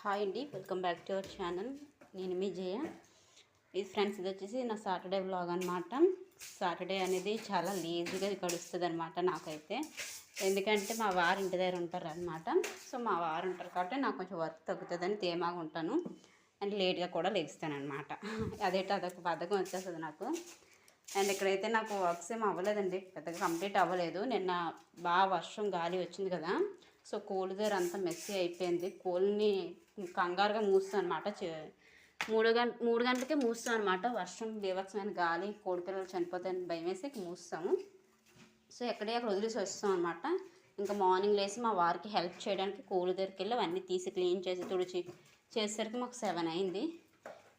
Hi అండి, welcome back to our channel. నేను మీ జయ. ఇది ఫ్రెండ్స్, ఇది వచ్చేసి నా సాటర్డే వ్లాగ్ అనమాట. సాటర్డే అనేది చాలా లేజీగా గడుస్తుంది అనమాట నాకైతే. ఎందుకంటే మా వారు ఇంటి దగ్గర ఉంటారు అనమాట. సో మా వారు ఉంటారు కాబట్టి నాకు కొంచెం వర్క్ తగ్గుతుందని ధీమాగా ఉంటాను. అండ్ లేట్గా కూడా లేస్తాను అనమాట. అదొక బద్ధకం వచ్చేస్తుంది నాకు. అండ్ ఇక్కడైతే నాకు వర్క్స్ ఏం అవ్వలేదండి, పెద్దగా కంప్లీట్ అవ్వలేదు. నిన్న బాగా వర్షం గాలి వచ్చింది కదా, సో కోల్ దగ్గర అంతా మెస్సీ అయిపోయింది. కోల్ని కంగారుగా మూస్తాను అనమాట. 3 గంటలకే మూస్తాం అనమాట. వర్షం బీభత్సమైన గాలి, కోడి పిల్లలు చనిపోతాయని భయం వేసి మూస్తాము. సో అక్కడ వదిలేసి వస్తాం అనమాట. ఇంకా మార్నింగ్ లేసి మా వారికి హెల్ప్ చేయడానికి కోడి దగ్గరికి వెళ్ళి అవన్నీ తీసి క్లీన్ చేసి తుడిచి చేసేసరికి మాకు 7 అయింది.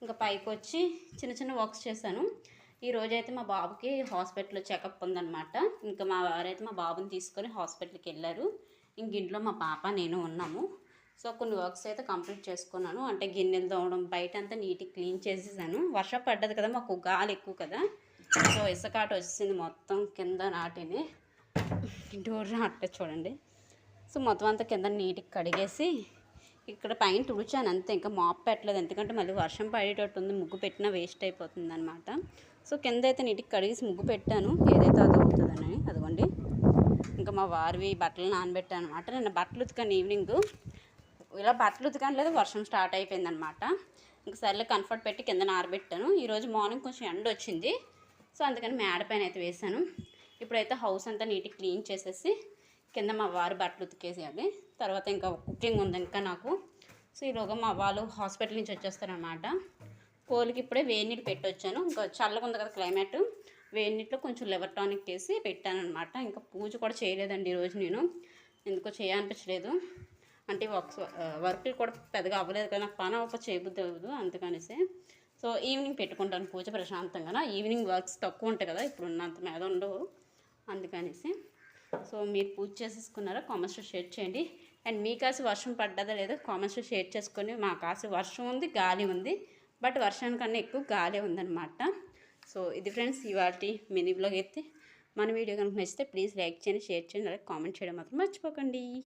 ఇంకా పైకి వచ్చి చిన్న చిన్న వర్క్స్ చేశాను. ఈరోజైతే మా బాబుకి హాస్పిటల్లో చెకప్ ఉందన్నమాట. ఇంకా మా వారైతే మా బాబుని తీసుకొని హాస్పిటల్కి వెళ్ళారు. ఇంక ఇంట్లో మా పాప నేను ఉన్నాము. సో కొన్ని వర్క్స్ అయితే కంప్లీట్ చేసుకున్నాను. అంటే గిన్నెలు తోమడం, బయట అంతా నీట్గా క్లీన్ చేసేసాను. వర్షం పడ్డది కదా, మాకు గాలి ఎక్కువ కదా, సో ఇసుకాట వచ్చింది మొత్తం కింద నాటిని డోర్ అట్ట చూడండి. సో మొత్తం అంతా కింద నీట్గా కడిగేసి ఇక్కడ పైన తుడిచాను అంతే. ఇంకా మాప్ పెట్టలేదు, ఎందుకంటే మళ్ళీ వర్షం పడేటట్టు ఉంది. ముగ్గు పెట్టినా వేస్ట్ అయిపోతుంది అనమాట. సో కింద అయితే నీట్గా కడిగేసి ముగ్గు పెట్టాను, ఏదైతే అది అవుతుందని. అదిగోండి, ఇంకా మా వారివి బట్టలు నానబెట్టాను అనమాట. నేను బట్టలు ఉతికాను ఈవినింగ్. ఇలా బట్టలు ఉతికాను లేదు, వర్షం స్టార్ట్ అయిపోయిందనమాట. ఇంకా సర్లే కంఫర్ట్ పెట్టి కింద నానబెట్టాను. ఈరోజు మార్నింగ్ కొంచెం ఎండ వచ్చింది, సో అందుకని మేడ పైన అయితే వేసాను. ఇప్పుడైతే హౌస్ అంతా నీట్గా క్లీన్ చేసేసి కింద మా వారి బట్టలు ఉతికేసేయాలి. తర్వాత ఇంకా కుకింగ్ ఉంది ఇంకా నాకు. సో ఈలోగా మా వాళ్ళు హాస్పిటల్ నుంచి వచ్చేస్తారనమాట. కోలికి ఇప్పుడే వేడి నీళ్ళు పెట్టొచ్చాను. ఇంకా చల్లగా ఉంది కదా క్లైమేట్, వేడి నీటిలో కొంచెం లివర్ టానిక్ వేసి పెట్టానమాట. ఇంకా పూజ కూడా చేయలేదండి ఈరోజు. నేను ఎందుకో చేయాలనిపించలేదు. అంటే వర్క్ కూడా పెద్దగా అవ్వలేదు కదా, నాకు పని అవ్వక చేయబుద్ధి అవ్వదు అందుకనేసి. సో ఈవినింగ్ పెట్టుకుంటాను పూజ ప్రశాంతంగా. ఈవినింగ్ వర్క్స్ తక్కువ ఉంటాయి కదా, ఇప్పుడు ఉన్నంత మీద ఉండవు అందుకనేసి. సో మీరు పూజ చేసేసుకున్నారా? కామెంట్స్లో షేర్ చేయండి. అండ్ మీ కాసి వర్షం పడ్డదా లేదో కామెంట్స్లో షేర్ చేసుకొని. మా కాసి వర్షం ఉంది, గాలి ఉంది, బట్ వర్షానికన్నా ఎక్కువ గాలి ఉందన్నమాట. సో ఇది ఫ్రెండ్స్ ఇవాళ మినీ బ్లాగ్ అయితే. మన వీడియో కనుక నచ్చితే ప్లీజ్ లైక్ చేయండి, షేర్ చేయండి, అలాగే కామెంట్ చేయడం మాత్రం మర్చిపోకండి.